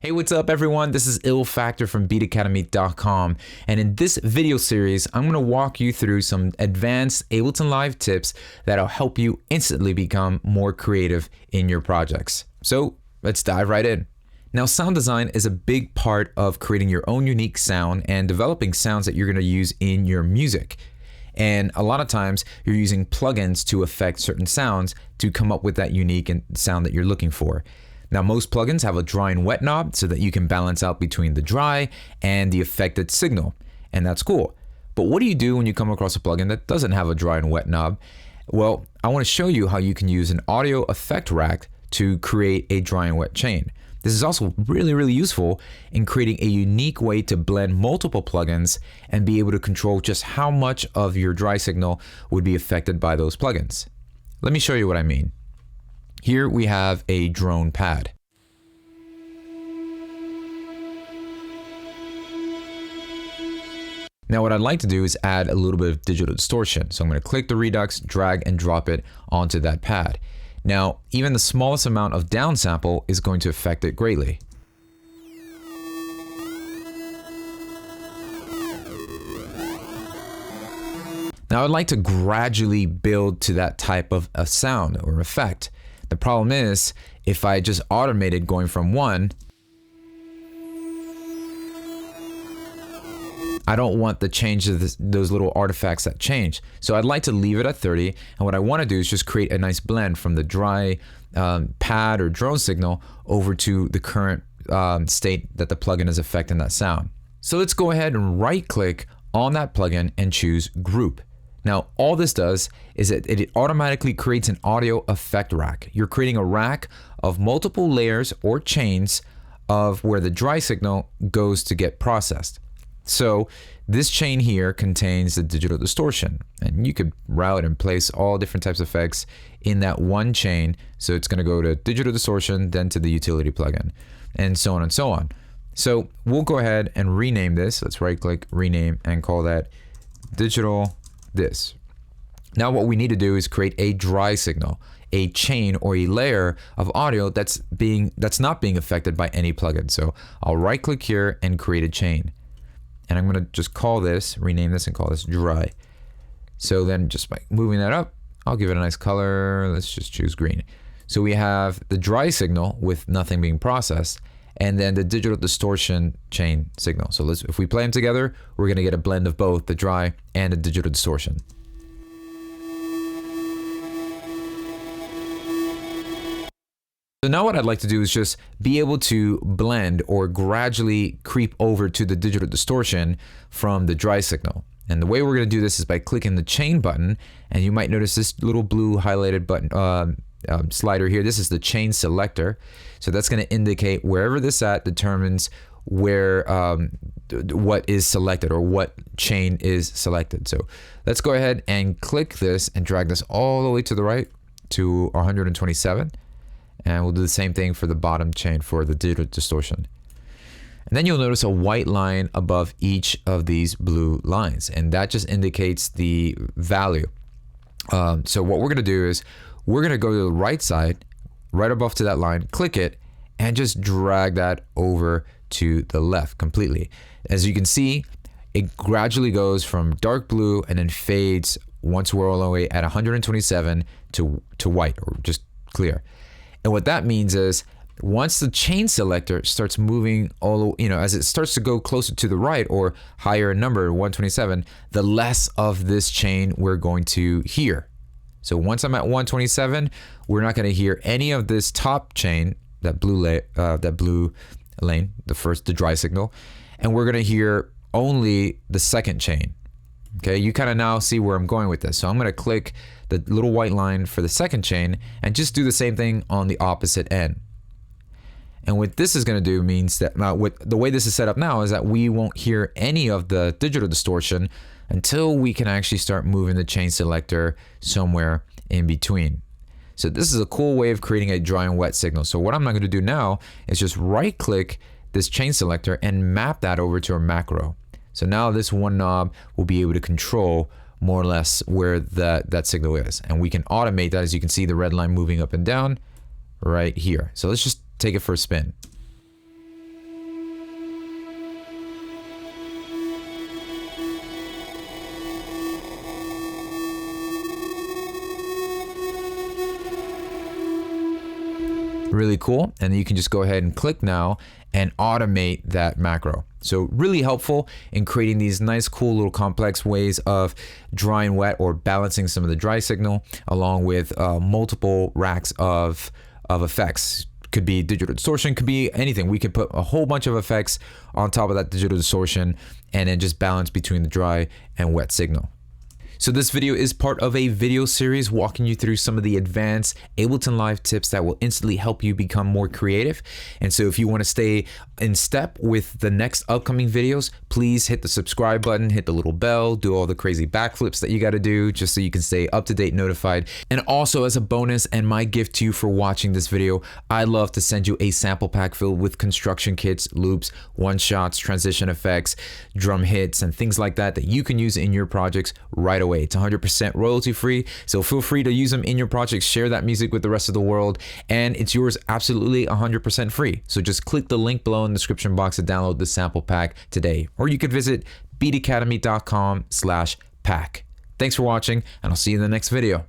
Hey, what's up everyone? This is Ill Factor from beatacademy.com, and in this video series, I'm going to walk you through some advanced Ableton Live tips that'll help you instantly become more creative in your projects. So let's dive right in. Now, sound design is a big part of creating your own unique sound and developing sounds that you're going to use in your music. And a lot of times you're using plugins to affect certain sounds to come up with that unique sound that you're looking for. Now, most plugins have a dry and wet knob so that you can balance out between the dry and the affected signal, and that's cool. But what do you do when you come across a plugin that doesn't have a dry and wet knob? Well, I want to show you how you can use an audio effect rack to create a dry and wet chain. This is also really useful in creating a unique way to blend multiple plugins and be able to control just how much of your dry signal would be affected by those plugins. Let me show you what I mean. Here we have a drone pad. Now what I'd like to do is add a little bit of digital distortion. So I'm going to click the Redux, drag and drop it onto that pad. Now, even the smallest amount of downsample is going to affect it greatly. Now I'd like to gradually build to that type of a sound or effect. The problem is, if I just automated going from 1, I don't want the change of those little artifacts that change. So I'd like to leave it at 30, and what I want to do is just create a nice blend from the dry pad or drone signal over to the current state that the plugin is affecting that sound. So let's go ahead and right click on that plugin and choose Group. Now, all this does is that it automatically creates an audio effect rack. You're creating a rack of multiple layers or chains of where the dry signal goes to get processed. So this chain here contains the digital distortion, and you could route and place all different types of effects in that one chain. So it's going to go to digital distortion, then to the utility plugin, and so on and so on. So we'll go ahead and rename this. Let's right click, rename, and call that digital this. Now what we need to do is create a dry signal, a chain or a layer of audio that's not being affected by any plugin. So I'll right click here and create a chain. And I'm going to just call this, rename this and call this dry. So then just by moving that up, I'll give it a nice color. Let's just choose green. So we have the dry signal with nothing being processed, and then the digital distortion chain signal. So if we play them together, we're going to get a blend of both the dry and the digital distortion. So now what I'd like to do is just be able to blend or gradually creep over to the digital distortion from the dry signal. And the way we're going to do this is by clicking the chain button, and you might notice this little blue highlighted button slider here. This is the chain selector. So that's going to indicate wherever this at determines where what is selected or what chain is selected. So let's go ahead and click this and drag this all the way to the right to 127. And we'll do the same thing for the bottom chain for the digital distortion. And then you'll notice a white line above each of these blue lines, and that just indicates the value. So what we're going to do is we're going to go to the right side, right above to that line, click it, and just drag that over to the left completely. As you can see, it gradually goes from dark blue and then fades once we're all the way at 127 to white or just clear. And what that means is once the chain selector starts moving as it starts to go closer to the right or higher in number, 127, the less of this chain we're going to hear. So once I'm at 127, we're not going to hear any of this top chain, that blue lane, the dry signal, and we're going to hear only the second chain. Okay, you kind of now see where I'm going with this. So I'm going to click the little white line for the second chain and just do the same thing on the opposite end. And what this is going to do means that the way this is set up now is that we won't hear any of the digital distortion until we can actually start moving the chain selector somewhere in between. So this is a cool way of creating a dry and wet signal. So what I'm going to do now is just right click this chain selector and map that over to a macro. So now this one knob will be able to control more or less where that signal is. And we can automate that, as you can see the red line moving up and down right here. So let's just take it for a spin. Really cool. And then you can just go ahead and click now and automate that macro. So really helpful in creating these nice, cool little complex ways of dry and wet, or balancing some of the dry signal along with multiple racks of effects. Could be digital distortion, could be anything. We could put a whole bunch of effects on top of that digital distortion and then just balance between the dry and wet signal. So this video is part of a video series walking you through some of the advanced Ableton Live tips that will instantly help you become more creative. And so if you want to stay in step with the next upcoming videos, please hit the subscribe button, hit the little bell, do all the crazy backflips that you got to do just so you can stay up to date, notified. And also, as a bonus and my gift to you for watching this video, I'd love to send you a sample pack filled with construction kits, loops, one-shots, transition effects, drum hits, and things like that that you can use in your projects right away. It's 100% royalty free, so feel free to use them in your projects, share that music with the rest of the world, and it's yours absolutely 100% free. So just click the link below in the description box to download the sample pack today, or you could visit beatacademy.com/pack. Thanks for watching, and I'll see you in the next video.